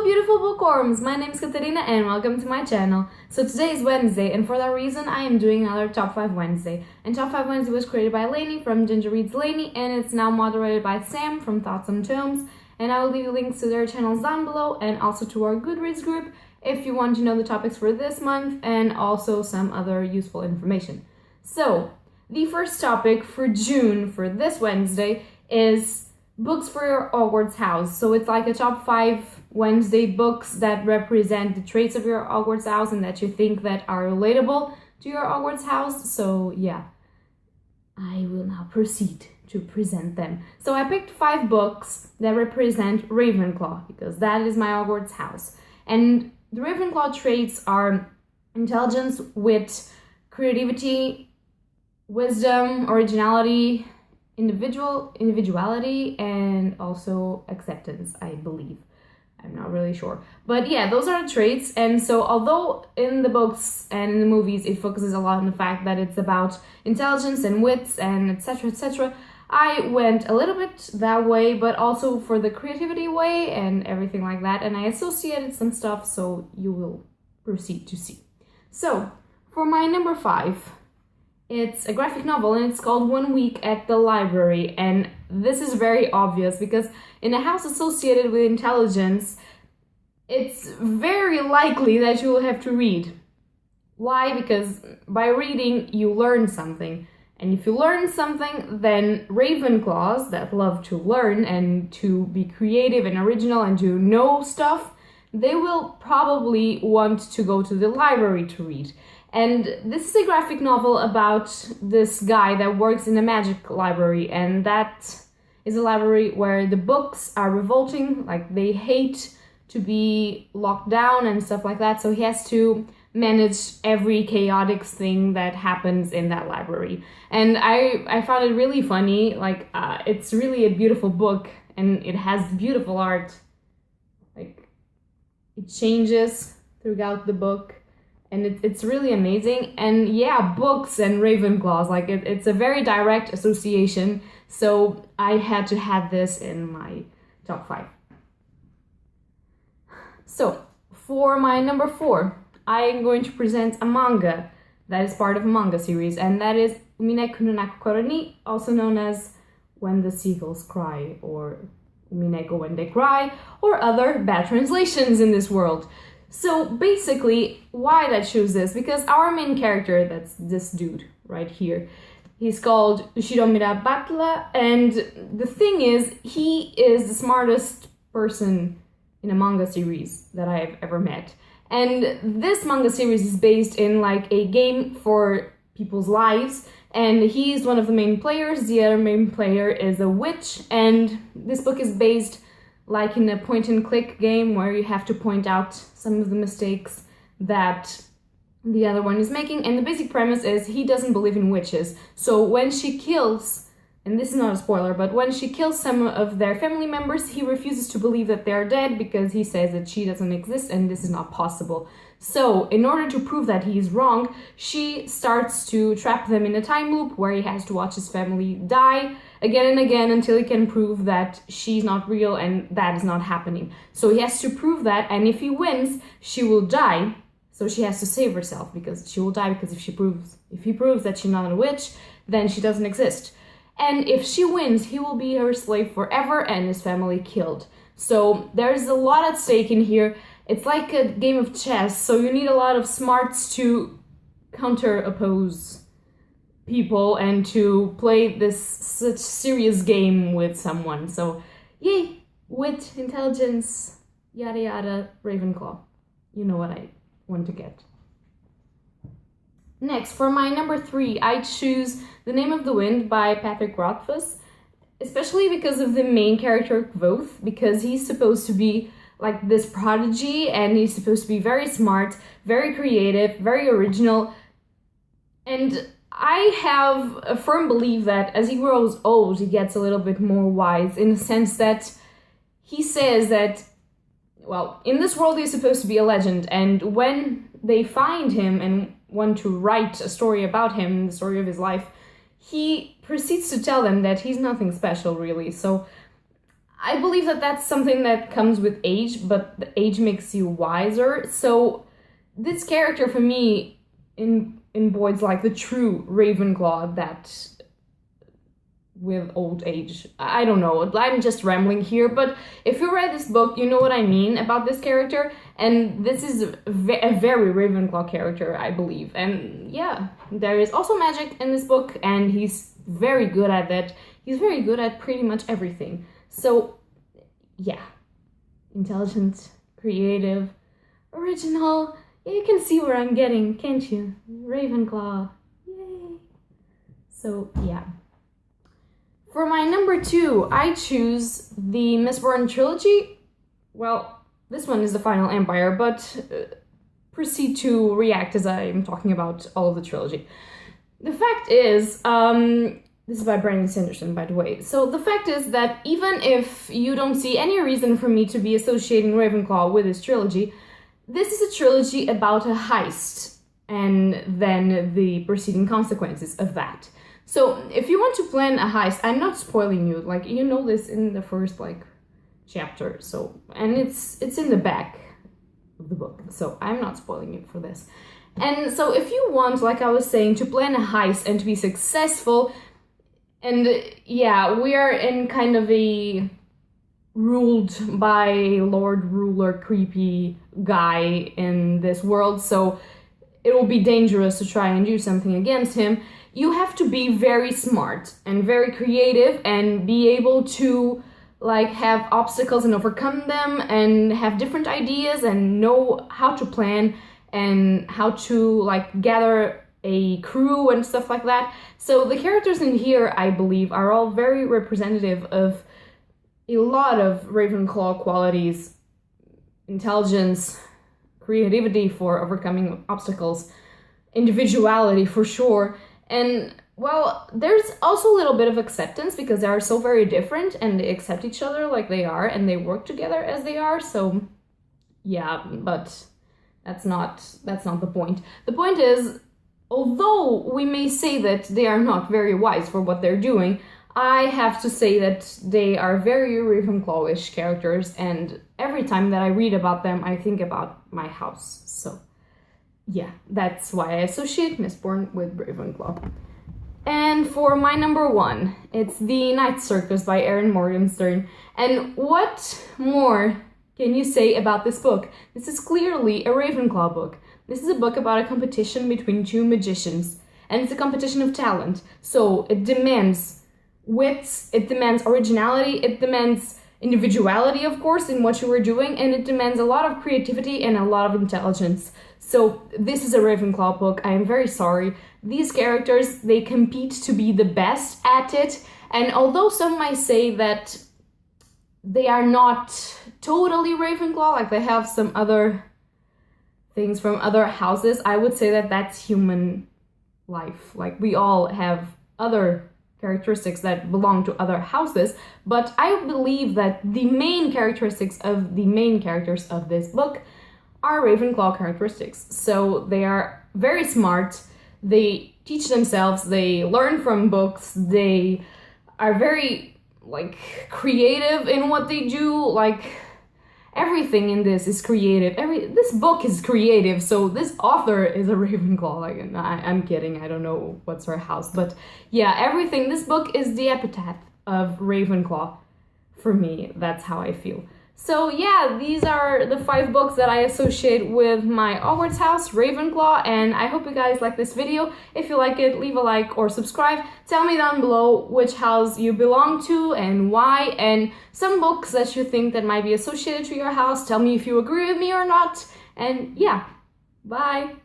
beautiful bookworms! My name is Katarina and welcome to my channel. So today is Wednesday and for that reason I am doing another Top 5 Wednesday. And Top 5 Wednesday was created by Lainey from Ginger Reads Lainey and it's now moderated by Sam from Thoughts on Tomes. And I will leave you links to their channels down below and also to our Goodreads group if you want to know the topics for this month and also some other useful information. So, the first topic for June for this Wednesday is books for your Hogwarts house. So it's like a top 5 Wednesday books that represent the traits of your Hogwarts house and that you think that are relatable to your Hogwarts house. So yeah, I will now proceed to present them. So I picked 5 books that represent Ravenclaw because that is my Hogwarts house. And the Ravenclaw traits are intelligence, wit, creativity, wisdom, originality, individuality, and also acceptance, I believe. I'm not really sure. But yeah, those are the traits. And so although in the books and in the movies it focuses a lot on the fact that it's about intelligence and wits and etc., I went a little bit that way, but also for the creativity way and everything like that. And I associated some stuff, so you will proceed to see. So for my number 5, it's a graphic novel and it's called 1 Week at the Library. And this is very obvious because in a house associated with intelligence, it's very likely that you will have to read. Why? Because by reading, you learn something. And if you learn something, then Ravenclaws that love to learn and to be creative and original and to know stuff, they will probably want to go to the library to read. And this is a graphic novel about this guy that works in a magic library, and that is a library where the books are revolting, like they hate to be locked down and stuff like that, so he has to manage every chaotic thing that happens in that library. And I found it really funny, like it's really a beautiful book and it has beautiful art. Like it changes throughout the book. And it's really amazing. And yeah, books and Ravenclaws, like it's a very direct association. So I had to have this in my top 5. So for my number 4, I am going to present a manga that is part of a manga series. And that is Umineko no Nakokoro ni, also known as When the Seagulls Cry, or Umineko When They Cry, or other bad translations in this world. So basically, why did I choose this? Because our main character, that's this dude right here, he's called Ushiromira Batla, and the thing is, he is the smartest person in a manga series that I have ever met. And this manga series is based in like a game for people's lives, and he's one of the main players. The other main player is a witch, and this book is based like in a point-and-click game where you have to point out some of the mistakes that the other one is making. And the basic premise is he doesn't believe in witches. So when she kills, and this is not a spoiler, but when she kills some of their family members, he refuses to believe that they're dead because he says that she doesn't exist and this is not possible. So in order to prove that he is wrong, she starts to trap them in a time loop where he has to watch his family die again and again until he can prove that she's not real and that is not happening. So he has to prove that, and if he wins, she will die. So she has to save herself because she will die, because if he proves that she's not a witch, then she doesn't exist. And if she wins, he will be her slave forever and his family killed. So there's a lot at stake in here. It's like a game of chess, so you need a lot of smarts to counter-oppose people and to play this such serious game with someone. So yay, wit, intelligence, yada yada, Ravenclaw. You know what I want to get. Next, for my number 3, I choose The Name of the Wind by Patrick Rothfuss, especially because of the main character, Kvothe, because he's supposed to be like this prodigy and he's supposed to be very smart, very creative, very original. And I have a firm belief that as he grows old, he gets a little bit more wise, in the sense that he says that, well, in this world he's supposed to be a legend, and when they find him and want to write a story about him, the story of his life, he proceeds to tell them that he's nothing special, really. So I believe that that's something that comes with age, but the age makes you wiser. So this character for me embodies like the true Ravenclaw that with old age. I don't know, I'm just rambling here, but if you read this book, you know what I mean about this character, and this is a very Ravenclaw character, I believe. And yeah, there is also magic in this book, and he's very good at that. He's very good at pretty much everything. So yeah, intelligent, creative, original. Yeah, you can see where I'm getting, can't you? Ravenclaw, yay! So yeah. For my number 2, I choose the Mistborn trilogy. Well, this one is the Final Empire, but proceed to react as I'm talking about all of the trilogy. The fact is, this is by Brandon Sanderson, by the way. So the fact is that even if you don't see any reason for me to be associating Ravenclaw with this trilogy, this is a trilogy about a heist, and then the preceding consequences of that. So if you want to plan a heist, I'm not spoiling you, like, you know this in the first, like, chapter, so, and it's in the back of the book, so I'm not spoiling you for this. And so if you want, like I was saying, to plan a heist and to be successful, and yeah, we are in kind of a ruled by Lord Ruler creepy guy in this world, so it will be dangerous to try and do something against him. You have to be very smart and very creative and be able to like have obstacles and overcome them and have different ideas and know how to plan and how to like gather a crew and stuff like that. So the characters in here, I believe, are all very representative of a lot of Ravenclaw qualities: intelligence, creativity for overcoming obstacles, individuality for sure. And, well, there's also a little bit of acceptance because they are so very different and they accept each other like they are and they work together as they are, so yeah, but that's not the point. The point is, although we may say that they are not very wise for what they're doing, I have to say that they are very Ravenclawish characters, and every time that I read about them, I think about my house, so yeah, that's why I associate Mistborn with Ravenclaw. And for my number 1, it's the Night Circus by Erin Morgenstern. And what more can you say about this book? This is clearly a Ravenclaw book. This is a book about a competition between 2 magicians, and it's a competition of talent. So it demands wits, it demands originality, it demands individuality, of course, in what you were doing, and it demands a lot of creativity and a lot of intelligence. So this is a Ravenclaw book. I am very sorry. These characters, they compete to be the best at it, and although some might say that they are not totally Ravenclaw, like they have some other things from other houses, I would say that that's human life. Like, we all have other characteristics that belong to other houses, but I believe that the main characteristics of the main characters of this book are Ravenclaw characteristics. So they are very smart, they teach themselves, they learn from books, they are very, like, creative in what they do, like, everything in this is creative. This book is creative, so this author is a Ravenclaw. Like, I'm kidding, I don't know what's her house, but yeah, everything. This book is the epitaph of Ravenclaw for me. That's how I feel. So yeah, these are the 5 books that I associate with my Hogwarts house, Ravenclaw, and I hope you guys like this video. If you like it, leave a like or subscribe. Tell me down below which house you belong to and why, and some books that you think that might be associated to your house. Tell me if you agree with me or not, and yeah, bye!